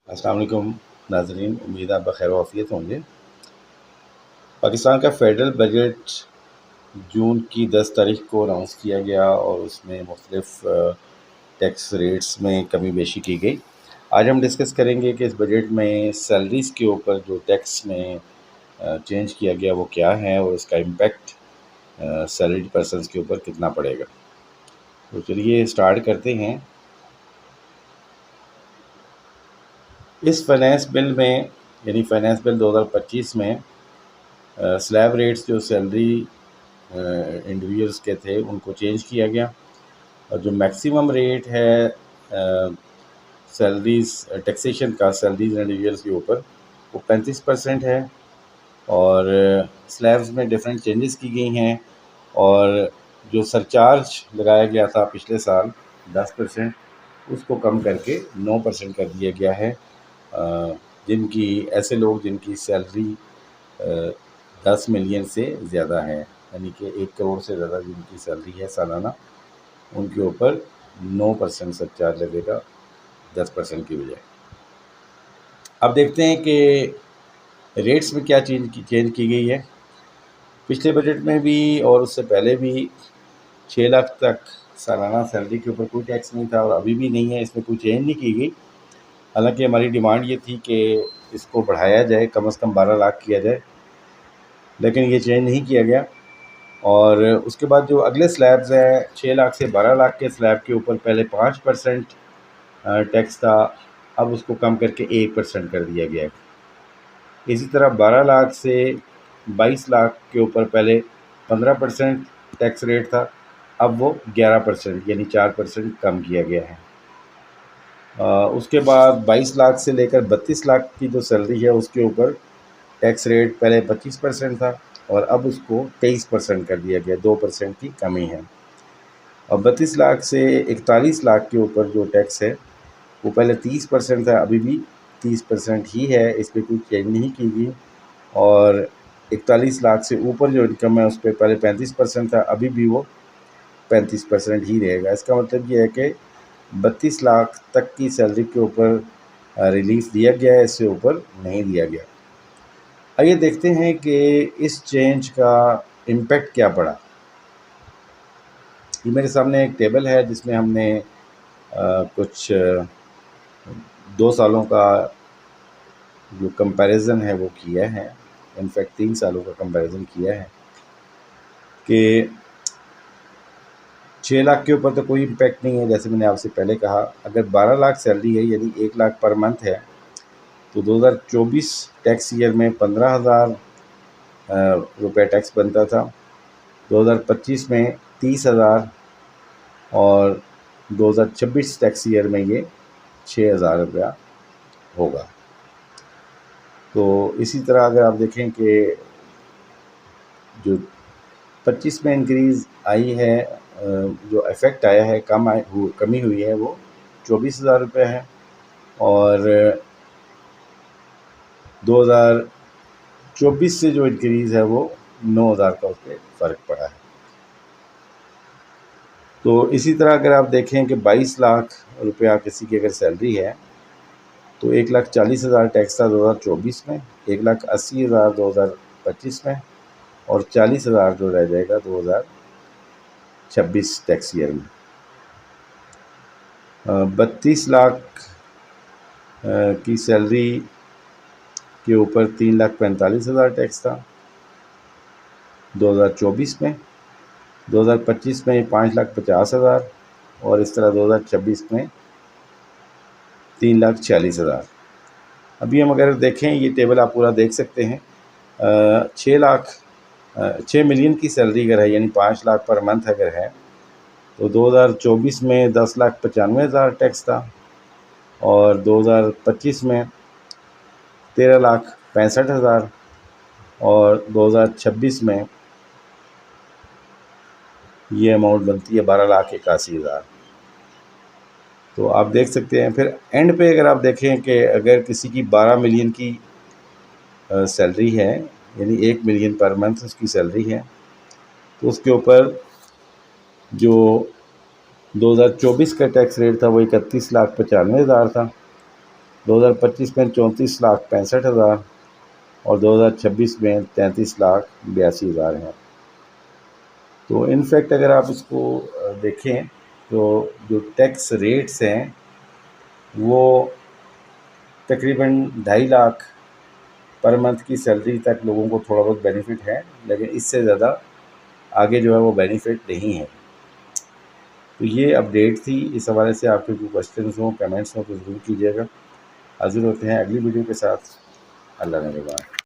अस्सलाम वालेकुम नाज़रीन, उम्मीद है आप बखैर वाफ़ियत होंगे। पाकिस्तान का फ़ेडरल बजट जून की 10 तारीख को अनाउंस किया गया और उसमें मुख्तलिफ़ टैक्स रेट्स में कमी बेशी की गई। आज हम डिस्कस करेंगे कि इस बजट में सैलरीज़ के ऊपर जो टैक्स में चेंज किया गया वो क्या है और इसका इम्पेक्ट सैलरीड पर्सन्स के ऊपर कितना पड़ेगा। तो चलिए स्टार्ट करते हैं। इस फाइनेंस बिल में यानी फाइनेंस बिल 2025 में स्लैब रेट्स जो सैलरी इंडिविजुअल्स के थे उनको चेंज किया गया और जो मैक्सिमम रेट है सैलरीज टैक्सेशन का सैलरीज इंडिविजुअल्स के ऊपर वो 35% है। और स्लैब्स में डिफरेंट चेंजेस की गई हैं और जो सरचार्ज लगाया गया था पिछले साल 10%, उसको कम करके 9% कर दिया गया है। जिनकी ऐसे लोग जिनकी सैलरी 10 मिलियन से ज़्यादा है, यानी कि 1 करोड़ से ज़्यादा जिनकी सैलरी है सालाना, उनके ऊपर 9% सरचार्ज लगेगा 10% की बजाय। अब देखते हैं कि रेट्स में क्या चेंज की गई है। पिछले बजट में भी और उससे पहले भी 6 लाख तक सालाना सैलरी के ऊपर कोई टैक्स नहीं था और अभी भी नहीं है, इसमें कोई चेंज नहीं की गई। हालांकि हमारी डिमांड ये थी कि इसको बढ़ाया जाए, कम से कम 12 लाख किया जाए, लेकिन ये चेंज नहीं किया गया। और उसके बाद जो अगले स्लैब्स हैं 6 लाख से 12 लाख के स्लैब के ऊपर पहले 5% टैक्स था, अब उसको कम करके 1% कर दिया गया है। इसी तरह 12 लाख से 22 लाख के ऊपर पहले 15% टैक्स रेट था, अब वो 11% यानी 4% कम किया गया है। उसके बाद 22 लाख से लेकर 32 लाख की जो सैलरी है उसके ऊपर टैक्स रेट पहले 25% था और अब उसको 23% कर दिया गया, 2% की कमी है। और 32 लाख से 41 लाख के ऊपर जो टैक्स है वो पहले 30% था, अभी भी 30% ही है, इस पर कोई चेंज नहीं की गई। और 41 लाख से ऊपर जो इनकम है उस पर पहले 35% था, अभी भी वो 35% ही रहेगा। इसका मतलब ये है कि 32 लाख तक की सैलरी के ऊपर रिलीफ दिया गया है, इससे ऊपर नहीं दिया गया। आइए देखते हैं कि इस चेंज का इम्पेक्ट क्या पड़ा। ये मेरे सामने एक टेबल है जिसमें हमने कुछ 2 सालों का जो कंपैरिजन है वो किया है, इनफैक्ट 3 सालों का कंपैरिजन किया है कि 6 लाख के ऊपर तो कोई इम्पेक्ट नहीं है। जैसे मैंने आपसे पहले कहा, अगर 12 लाख सैलरी है यानी 1 लाख पर मंथ है तो 2024 टैक्स ईयर में 15,000 रुपये टैक्स बनता था, 2025 में 30,000 और 2026 टैक्स ईयर में ये 6,000 रुपया होगा। तो इसी तरह अगर आप देखें कि जो 25 में इंक्रीज़ आई है, जो इफ़ेक्ट आया है, कमी हुई है वो 24,000 रुपये है और 2024 से जो इंक्रीज़ है वो 9,000 का उस पर फ़र्क पड़ा है। तो इसी तरह अगर आप देखें कि 22 लाख रुपया किसी की अगर सैलरी है तो 1,40,000 टैक्स था 2024 में, 1,80,000 2025 में और 40,000 जो रह जाएगा 2026 टैक्स ईयर में। 32 लाख की सैलरी के ऊपर 3,45,000 टैक्स था 2024 में, 2025 में 5,50,000 और इस तरह 2026 में 3,46,000। अभी हम अगर देखें, ये टेबल आप पूरा देख सकते हैं। 6 मिलियन की सैलरी अगर है यानी 5 लाख पर मंथ अगर है तो 2024 में 10,95,000 टैक्स था और 2025 में 13,65,000 और 2026 में ये अमाउंट बनती है 12,81,000। तो आप देख सकते हैं। फिर एंड पे अगर आप देखें कि अगर किसी की 12 मिलियन की सैलरी है यानी 1 मिलियन पर मंथ उसकी सैलरी है तो उसके ऊपर जो 2024 का टैक्स रेट था वो 31,95,000 था 2025 में 34,65,000 और 2026 में 33,82,000 हैं। तो इनफैक्ट अगर आप इसको देखें तो जो टैक्स रेट्स हैं वो तकरीबन 2.5 लाख पर मंथ की सैलरी तक लोगों को थोड़ा बहुत बेनिफिट है, लेकिन इससे ज़्यादा आगे जो है वो बेनिफिट नहीं है। तो ये अपडेट थी। इस हवाले से आपके कोई क्वेश्चंस हों, कमेंट्स हों तो ज़रूर कीजिएगा। हाज़िर होते हैं अगली वीडियो के साथ। अल्लाह निगहबान।